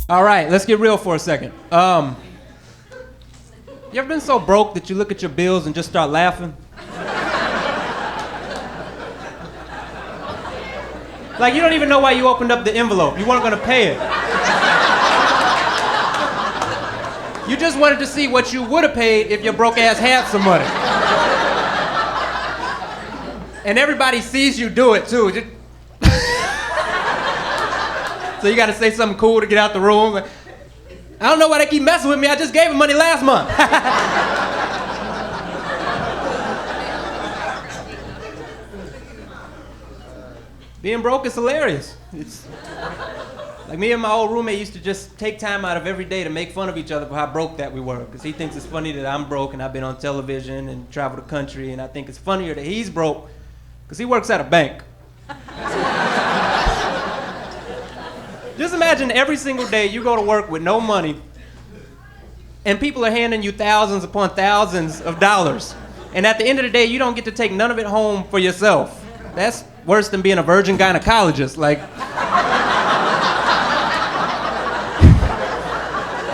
All right, let's get real for a second. You ever been so broke that you look at your bills and just start laughing? Like, you don't even know why you opened up the envelope. You weren't gonna pay it. You just wanted to see what you would have paid if your broke ass had some money. And everybody sees you do it too. So you gotta say something cool to get out the room. I don't know why they keep messing with me. I just gave them money last month. Being broke is hilarious. It's like me and my old roommate used to just take time out of every day to make fun of each other for how broke that we were. Because he thinks it's funny that I'm broke and I've been on television and traveled the country, and I think it's funnier that he's broke because he works at a bank. Just imagine every single day you go to work with no money and people are handing you thousands upon thousands of dollars. And at the end of the day, you don't get to take none of it home for yourself. That's worse than being a virgin gynecologist. Like,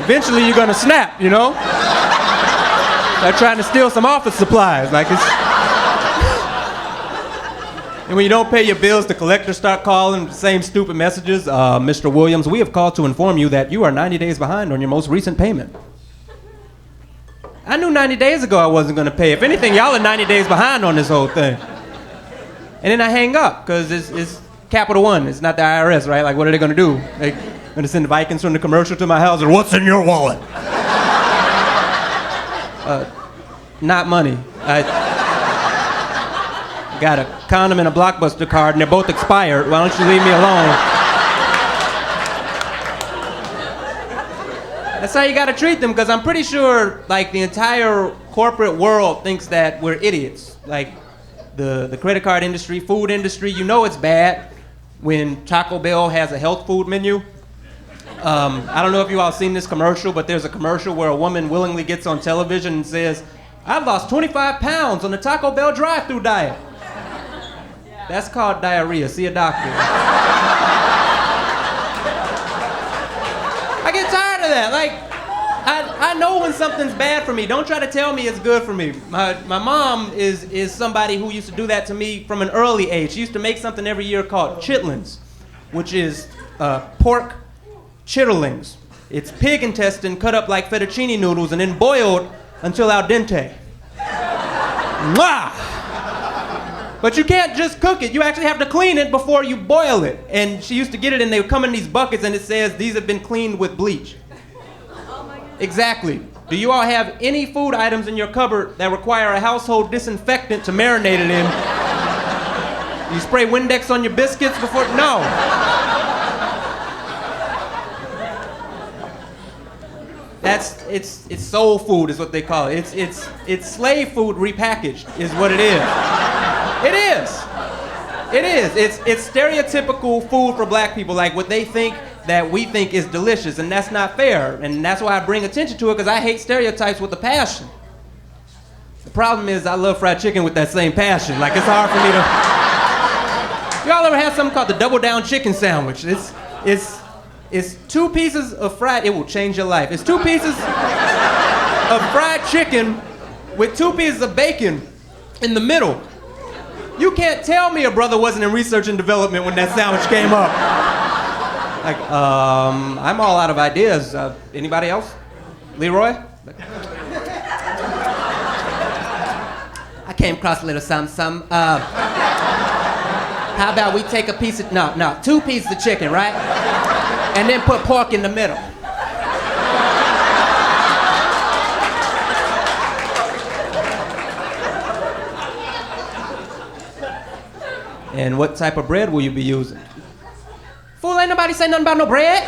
eventually you're gonna snap, you know? They're trying to steal some office supplies. Like, it's... And when you don't pay your bills, the collectors start calling the same stupid messages. Mr. Williams, we have called to inform you that you are 90 days behind on your most recent payment. I knew 90 days ago I wasn't gonna pay. If anything, y'all are 90 days behind on this whole thing. And then I hang up, because it's Capital One. It's not the IRS, right? Like, what are they gonna do? They gonna send the Vikings from the commercial to my house, or what's in your wallet? Not money. Got a condom and a Blockbuster card, and they're both expired. Why don't you leave me alone? That's how you gotta treat them, because I'm pretty sure, like, the entire corporate world thinks that we're idiots. Like, the credit card industry, food industry, you know it's bad when Taco Bell has a health food menu. I don't know if you all seen this commercial, but there's a commercial where a woman willingly gets on television and says, I've lost 25 pounds on the Taco Bell drive-thru diet. That's called diarrhea. See a doctor. I get tired of that. Like, I know when something's bad for me. Don't try to tell me it's good for me. My mom is somebody who used to do that to me from an early age. She used to make something every year called chitlins, which is pork chitterlings. It's pig intestine cut up like fettuccine noodles and then boiled until al dente. Mwah! But you can't just cook it. You actually have to clean it before you boil it. And she used to get it, and they would come in these buckets, and it says these have been cleaned with bleach. Oh my God. Exactly. Do you all have any food items in your cupboard that require a household disinfectant to marinate it in? Do you spray Windex on your biscuits before? No. It's soul food is what they call it. It's slave food repackaged is what it is. It is. It is. It's stereotypical food for black people, like what they think that we think is delicious, and that's not fair. And that's why I bring attention to it, because I hate stereotypes with a passion. The problem is I love fried chicken with that same passion. Like, it's hard for me to... Y'all ever had something called the double down chicken sandwich? It's 2 pieces of fried... It will change your life. It's 2 pieces of fried chicken with 2 pieces of bacon in the middle. You can't tell me a brother wasn't in research and development when that sandwich came up. Like, I'm all out of ideas. Anybody else? Leroy? I came across a little something. How about we take a piece of... No, 2 pieces of chicken, right? And then put pork in the middle. And what type of bread will you be using? Fool, ain't nobody say nothing about no bread.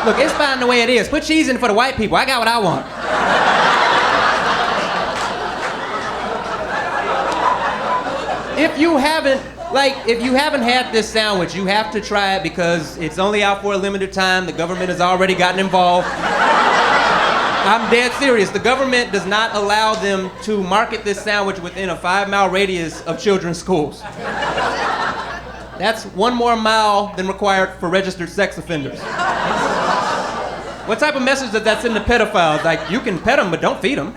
Look, it's fine the way it is. Put cheese in for the white people. I got what I want. If you haven't had this sandwich, you have to try it, because it's only out for a limited time. The government has already gotten involved. I'm dead serious. The government does not allow them to market this sandwich within a 5-mile radius of children's schools. That's 1 more mile than required for registered sex offenders. What type of message does that send to pedophiles? Like, you can pet them, but don't feed them.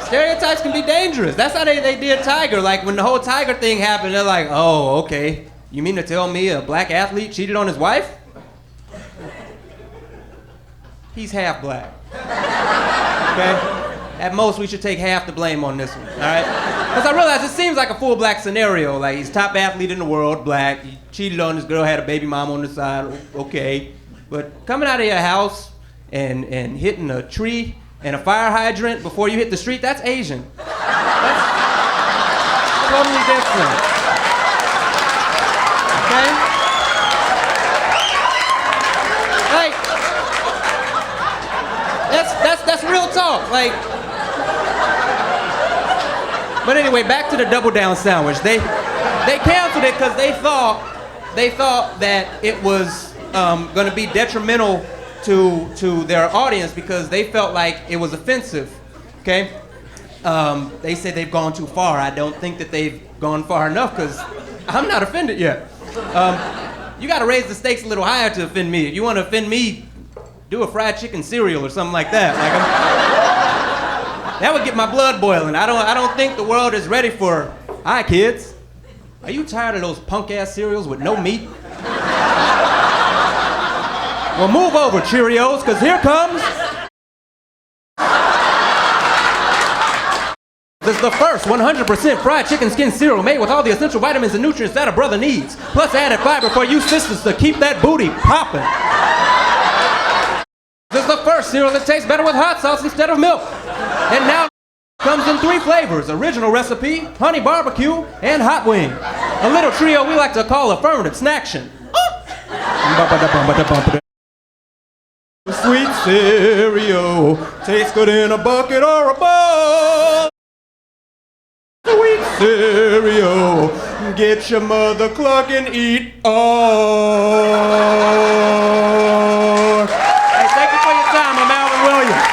Stereotypes can be dangerous. That's how they did Tiger. Like, when the whole Tiger thing happened, they're like, oh, okay. You mean to tell me a black athlete cheated on his wife? He's half black. Okay? At most, we should take half the blame on this one, all right? Because I realize it seems like a full black scenario. Like, he's top athlete in the world, black. He cheated on his girl, had a baby mama on the side, okay. But coming out of your house and hitting a tree and a fire hydrant before you hit the street, that's Asian. That's totally different. Okay? Like, that's real talk. Like, but anyway, back to the double down sandwich. They canceled it because they thought that it was going to be detrimental to their audience because they felt like it was offensive. Okay, they said they've gone too far. I don't think that they've gone far enough because I'm not offended yet. You got to raise the stakes a little higher to offend me. If you want to offend me, do a fried chicken cereal or something like that. Like, that would get my blood boiling. I don't think the world is ready for, hi kids, are you tired of those punk ass cereals with no meat? Well, move over, Cheerios, because here comes. This is the first 100% fried chicken skin cereal made with all the essential vitamins and nutrients that a brother needs, plus added fiber for you sisters to keep that booty popping. This is the first cereal that tastes better with hot sauce instead of milk. And now comes in 3 flavors: original recipe, honey barbecue, and hot wing. A little trio we like to call affirmative snaction. Sweet cereal tastes good in a bucket or a bowl. Sweet cereal, get your mother cluck and eat all. Hey, thank you for your time. I'm Alvin Williams.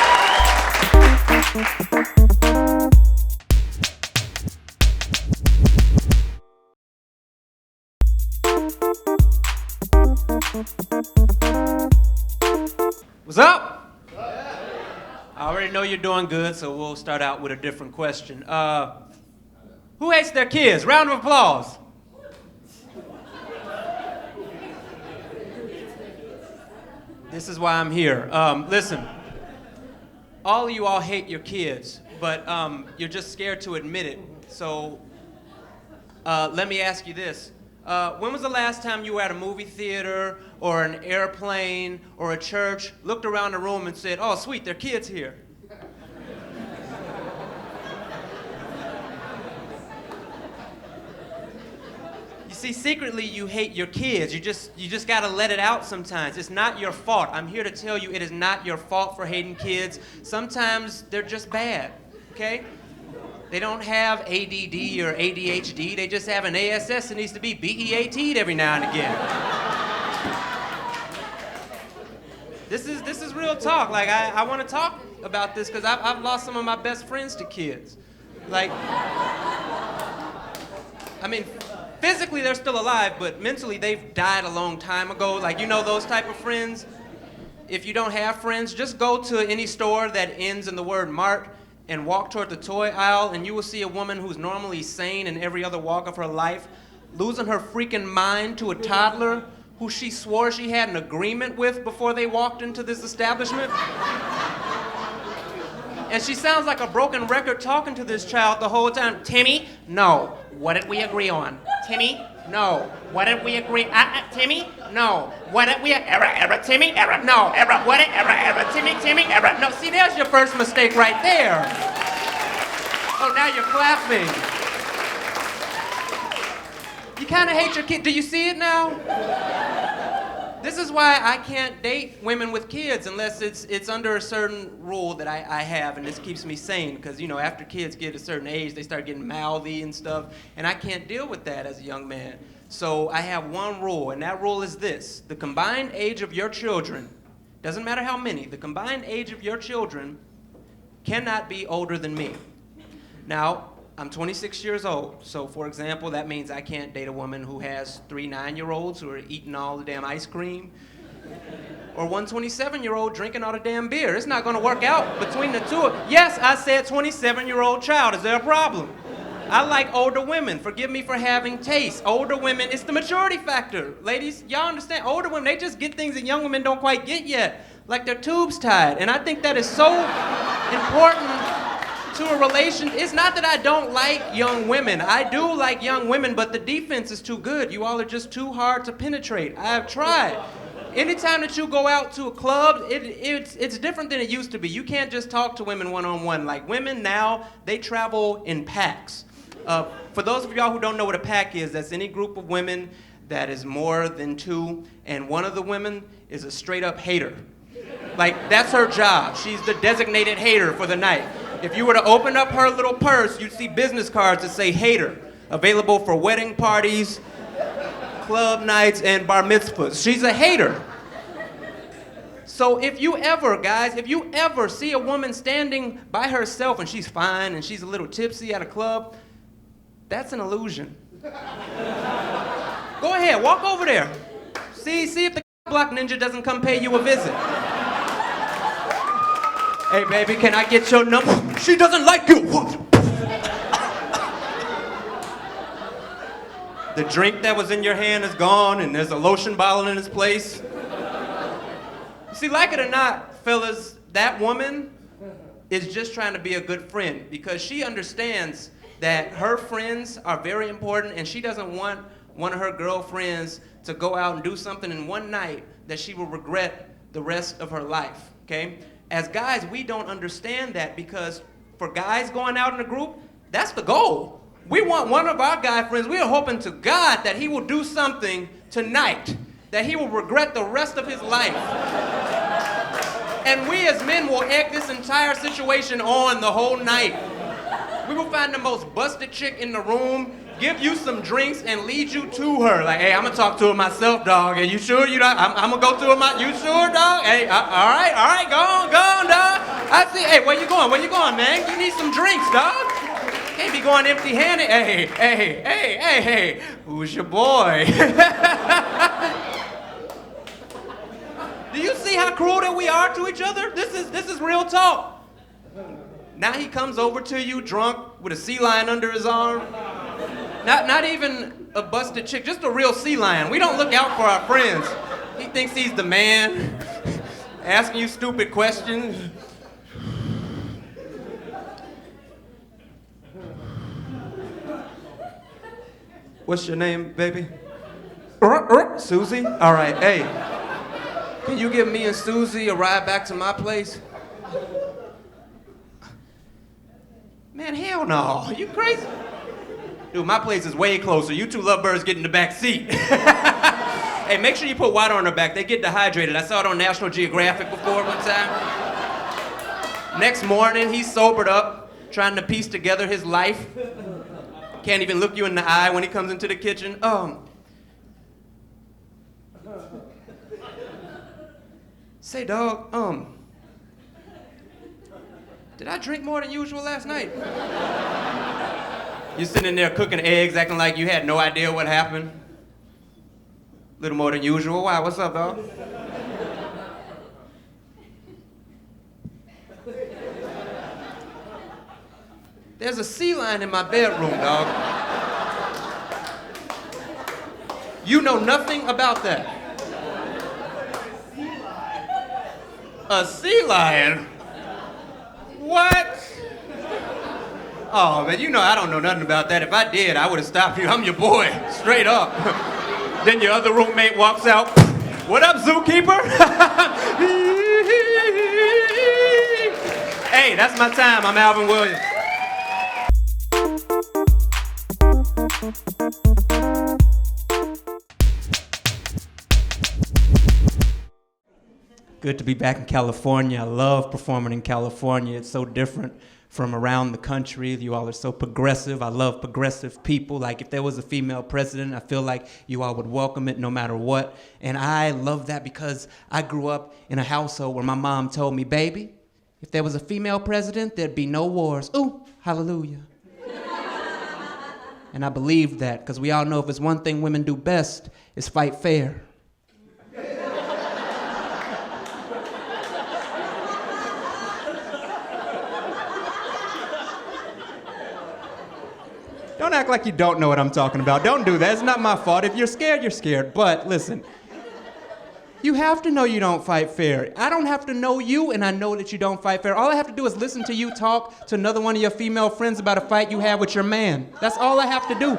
What's up? I already know you're doing good, so we'll start out with a different question. Who hates their kids? Round of applause. This is why I'm here. Listen, all of you all hate your kids, but you're just scared to admit it. So let me ask you this. When was the last time you were at a movie theater or an airplane or a church, looked around the room and said, oh, sweet, there are kids here? You see, secretly you hate your kids. You just gotta let it out sometimes. It's not your fault. I'm here to tell you it is not your fault for hating kids. Sometimes they're just bad, okay? They don't have ADD or ADHD. They just have an ASS that needs to be BEAT'd every now and again. This is real talk. Like, I want to talk about this because I've lost some of my best friends to kids. Like, I mean, physically they're still alive, but mentally they've died a long time ago. Like, you know those type of friends? If you don't have friends, just go to any store that ends in the word Mart and walk toward the toy aisle, and you will see a woman who's normally sane in every other walk of her life, losing her freaking mind to a toddler who she swore she had an agreement with before they walked into this establishment. And she sounds like a broken record talking to this child the whole time. Timmy, no. What did we agree on? Timmy, no. What did we agree? Timmy, no. What did we? Error, Timmy, error, no. Error, what? Error, Timmy, error, no. See, there's your first mistake right there. Oh, now you're clapping. You kind of hate your kid. Do you see it now? This is why I can't date women with kids unless it's under a certain rule that I have, and this keeps me sane, because, you know, after kids get a certain age, they start getting mouthy and stuff, and I can't deal with that as a young man. So I have one rule, and that rule is this: the combined age of your children, doesn't matter how many, the combined age of your children cannot be older than me. Now, I'm 26 years old. So, for example, that means I can't date a woman who has 3 9-year-olds who are eating all the damn ice cream. Or one 27-year-old drinking all the damn beer. It's not gonna work out between the two. Yes, I said 27-year-old child. Is there a problem? I like older women. Forgive me for having taste. Older women, it's the maturity factor. Ladies, y'all understand? Older women, they just get things that young women don't quite get yet. Like their tubes tied. And I think that is so important to a relation. It's not that I don't like young women. I do like young women, but the defense is too good. You all are just too hard to penetrate. I have tried. Anytime that you go out to a club, it's different than it used to be. You can't just talk to women one-on-one. Like women now, they travel in packs. For those of y'all who don't know what a pack is, that's any group of women that is more than 2, and one of the women is a straight-up hater. Like, that's her job. She's the designated hater for the night. If you were to open up her little purse, you'd see business cards that say hater, available for wedding parties, club nights, and bar mitzvahs. She's a hater. So if you ever see a woman standing by herself and she's fine and she's a little tipsy at a club, that's an illusion. Go ahead, walk over there. See if the block ninja doesn't come pay you a visit. Hey baby, can I get your number? She doesn't like you. The drink that was in your hand is gone and there's a lotion bottle in its place. See, like it or not, fellas, that woman is just trying to be a good friend because she understands that her friends are very important and she doesn't want one of her girlfriends to go out and do something in one night that she will regret the rest of her life, okay? As guys, we don't understand that because for guys going out in a group, that's the goal. We want one of our guy friends, we are hoping to God that he will do something tonight that he will regret the rest of his life. And we as men will egg this entire situation on the whole night. We will find the most busted chick in the room, give you some drinks, and lead you to her. Like, hey, I'm gonna talk to her myself, dog. Are you sure you not? I'm gonna go to her you sure, dog? Hey, all right, go on, dog. I see, hey, where you going, man? You need some drinks, dog. Can't be going empty-handed. Hey, who's your boy? Do you see how cruel that we are to each other? This is real talk. Now he comes over to you drunk with a sea lion under his arm. Not even a busted chick, just a real sea lion. We don't look out for our friends. He thinks he's the man, asking you stupid questions. What's your name, baby? Susie? All right, hey. Can you give me and Susie a ride back to my place? Man, hell no. You crazy? Dude, my place is way closer. You two lovebirds get in the back seat. Hey, make sure you put water on her back. They get dehydrated. I saw it on National Geographic before one time. Next morning, he's sobered up, trying to piece together his life. Can't even look you in the eye when he comes into the kitchen. Say, dog, did I drink more than usual last night? You're sitting there cooking eggs, acting like you had no idea what happened. A little more than usual. Why? What's up, dog? There's a sea lion in my bedroom, dog. You know nothing about that. A sea lion? What? Oh, man, you know I don't know nothing about that. If I did, I would have stopped you. I'm your boy, straight up. Then your other roommate walks out. What up, zookeeper? Hey, that's my time. I'm Alvin Williams. Good to be back in California. I love performing in California. It's so different from around the country. You all are so progressive. I love progressive people. Like if there was a female president, I feel like you all would welcome it no matter what. And I love that because I grew up in a household where my mom told me, baby, if there was a female president, there'd be no wars. Ooh, hallelujah. And I believed that, because we all know if it's one thing women do best, is fight fair. Don't act like you don't know what I'm talking about. Don't do that. It's not my fault. If you're scared, you're scared. But listen, you have to know you don't fight fair. I don't have to know you, and I know that you don't fight fair. All I have to do is listen to you talk to another one of your female friends about a fight you had with your man. That's all I have to do.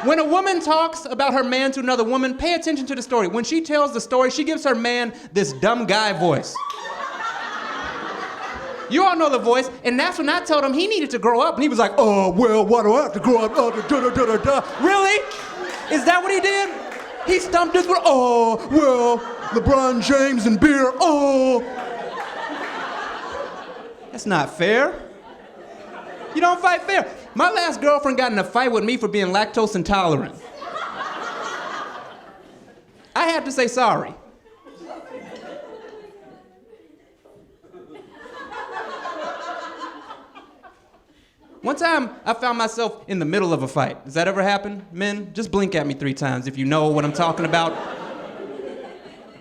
When a woman talks about her man to another woman, pay attention to the story. When she tells the story, she gives her man this dumb guy voice. You all know the voice, and that's when I told him he needed to grow up, and he was like, oh, well, why do I have to grow up? Really? Is that what he did? He stumped his, oh, well, LeBron James and beer, oh. That's not fair. You don't fight fair. My last girlfriend got in a fight with me for being lactose intolerant. I had to say sorry. One time, I found myself in the middle of a fight. Does that ever happen, men? Just blink at me 3 times if you know what I'm talking about.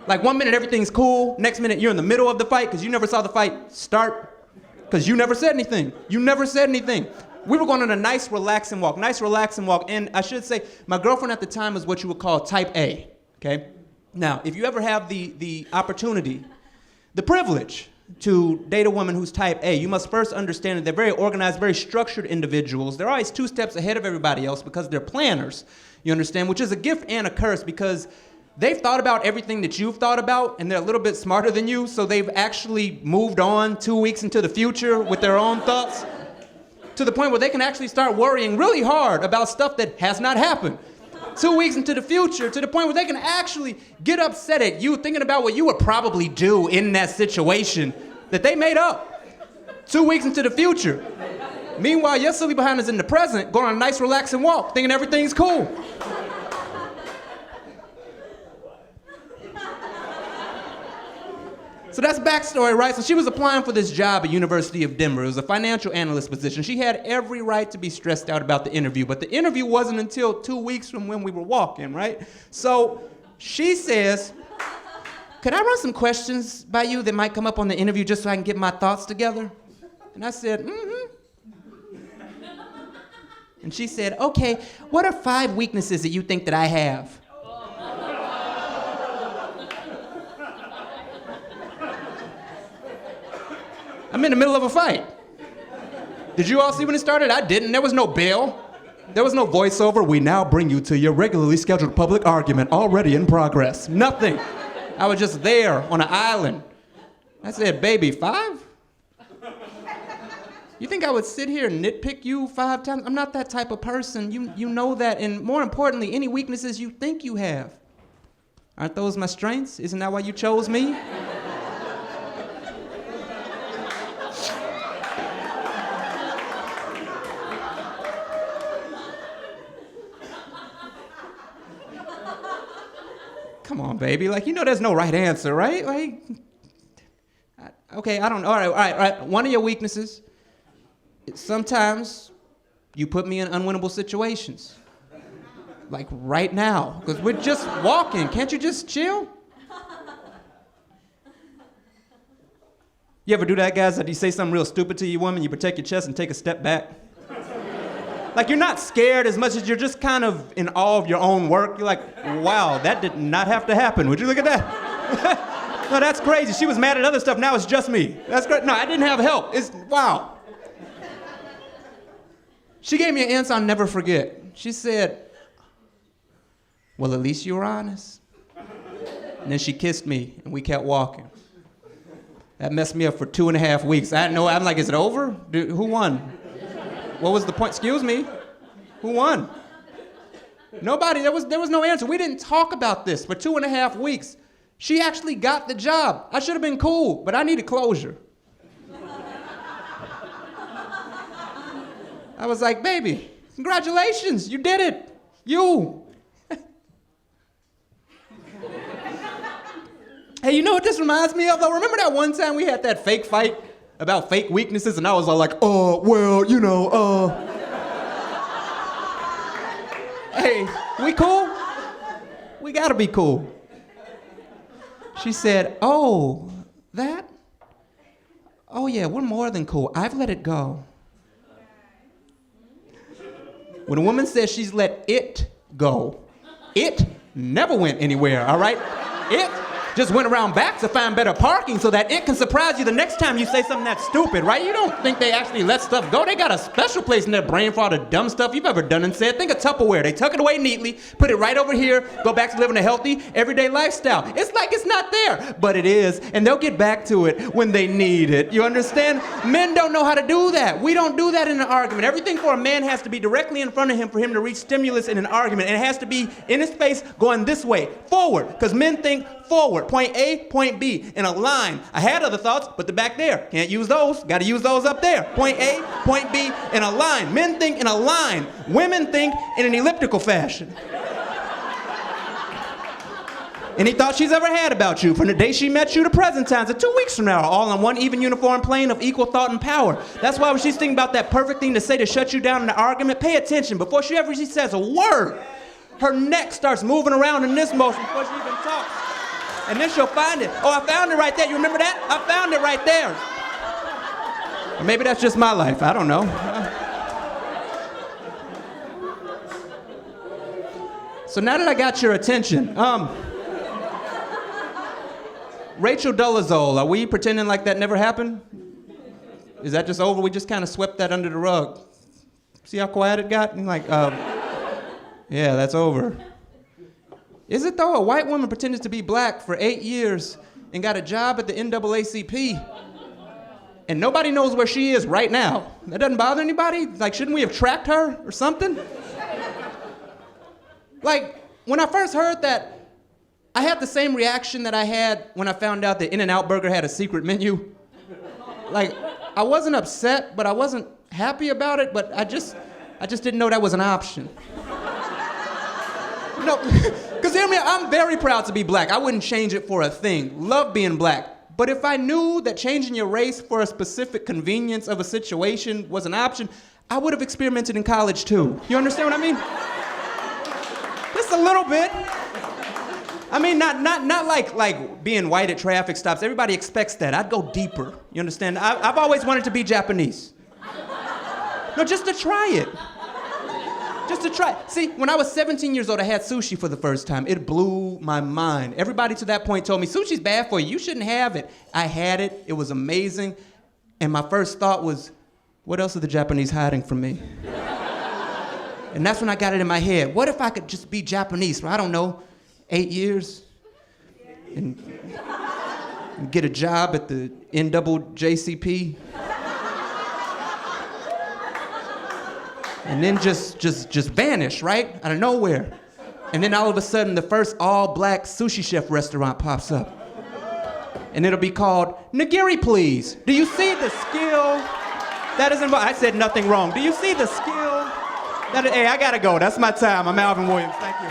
Like 1 minute everything's cool, next minute you're in the middle of the fight because you never saw the fight start, because you never said anything. You never said anything. We were going on a nice relaxing walk, and I should say, my girlfriend at the time was what you would call type A, okay? Now, if you ever have the opportunity, the privilege to date a woman who's type A, you must first understand that they're very organized, very structured individuals. They're always 2 steps ahead of everybody else because they're planners, you understand, which is a gift and a curse because they've thought about everything that you've thought about and they're a little bit smarter than you, so they've actually moved on 2 weeks into the future with their own thoughts to the point where they can actually start worrying really hard about stuff that has not happened. 2 weeks into the future, to the point where they can actually get upset at you thinking about what you would probably do in that situation that they made up. 2 weeks into the future. Meanwhile, your silly behind is in the present, going on a nice relaxing walk, thinking everything's cool. So that's backstory, right? So she was applying for this job at University of Denver. It was a financial analyst position. She had every right to be stressed out about the interview, but the interview wasn't until 2 weeks from when we were walking, right? So she says, could I run some questions by you that might come up on the interview just so I can get my thoughts together? And I said, And she said, okay, what are 5 weaknesses that you think that I have? I'm in the middle of a fight. Did you all see when it started? I didn't. There was no bell. There was no voiceover. We now bring you to your regularly scheduled public argument already in progress. Nothing. I was just there on an island. I said, baby, 5? You think I would sit here and nitpick you 5 times? I'm not that type of person. You know that. And more importantly, any weaknesses you think you have. Aren't those my strengths? Isn't that why you chose me? Come on, baby. Like, you know there's no right answer, right? Like, okay, I don't know. All right. One of your weaknesses, sometimes you put me in unwinnable situations. Like right now, because we're just walking. Can't you just chill? You ever do that, guys? That you say something real stupid to your woman, you protect your chest and take a step back? Like, you're not scared as much as you're just kind of in awe of your own work. You're like, wow, that did not have to happen. Would you look at that? No, that's crazy. She was mad at other stuff. Now it's just me. That's great. No, I didn't have help. Wow. She gave me an answer I'll never forget. She said, well, at least you were honest. And then she kissed me, and we kept walking. That messed me up for 2.5 weeks. I didn't know. I'm like, is it over? Who won? What was the point? Excuse me? Who won? Nobody. There was no answer. We didn't talk about this for 2.5 weeks. She actually got the job. I should have been cool, but I needed closure. I was like, baby, congratulations, you did it. You. Hey, you know what this reminds me of, though? Remember that one time we had that fake fight about fake weaknesses, and I was all like, oh, well, you know, Hey, we cool? We gotta be cool. She said, oh, that? Oh yeah, we're more than cool. I've let it go. When a woman says she's let it go, it never went anywhere, all right? It just went around back to find better parking so that it can surprise you the next time you say something that's stupid, right? You don't think they actually let stuff go. They got a special place in their brain for all the dumb stuff you've ever done and said. Think of Tupperware. They tuck it away neatly, put it right over here, go back to living a healthy, everyday lifestyle. It's like it's not there, but it is, and they'll get back to it when they need it. You understand? Men don't know how to do that. We don't do that in an argument. Everything for a man has to be directly in front of him for him to reach stimulus in an argument, and it has to be in his face going this way, forward, because men think forward, point A, point B, in a line. I had other thoughts, but they're back there. Can't use those, gotta use those up there. Point A, point B, in a line. Men think in a line. Women think in an elliptical fashion. Any thought she's ever had about you, from the day she met you to present times, to 2 weeks from now, are all on one even uniform plane of equal thought and power. That's why when she's thinking about that perfect thing to say to shut you down in an argument, pay attention. Before she says a word, her neck starts moving around in this motion before she even talks. And then she'll find it. Oh, I found it right there. You remember that? I found it right there. Or maybe that's just my life. I don't know. So now that I got your attention, Rachel Dolezal, are we pretending like that never happened? Is that just over? We just kind of swept that under the rug. See how quiet it got? And yeah, that's over. Is it though? A white woman pretended to be black for 8 years and got a job at the NAACP, and nobody knows where she is right now. That doesn't bother anybody? Like, shouldn't we have tracked her or something? Like, when I first heard that, I had the same reaction that I had when I found out that In-N-Out Burger had a secret menu. Like, I wasn't upset, but I wasn't happy about it, but I just didn't know that was an option. No, because hear me, I'm very proud to be black. I wouldn't change it for a thing. Love being black. But if I knew that changing your race for a specific convenience of a situation was an option, I would have experimented in college too. You understand what I mean? Just a little bit. I mean, not like being white at traffic stops. Everybody expects that. I'd go deeper. You understand? I've always wanted to be Japanese. No, just to try it. Just to try. See, when I was 17 years old, I had sushi for the first time. It blew my mind. Everybody to that point told me, sushi's bad for you. You shouldn't have it. I had it. It was amazing. And my first thought was, what else are the Japanese hiding from me? And that's when I got it in my head. What if I could just be Japanese for, I don't know, 8 years? And get a job at the NAACP? And then just vanish, right? Out of nowhere. And then all of a sudden, the first all-black sushi chef restaurant pops up. And it'll be called Nigiri Please. Do you see the skill that is involved? I said nothing wrong. Do you see the skill? Hey, I gotta go. That's my time. I'm Alvin Williams. Thank you.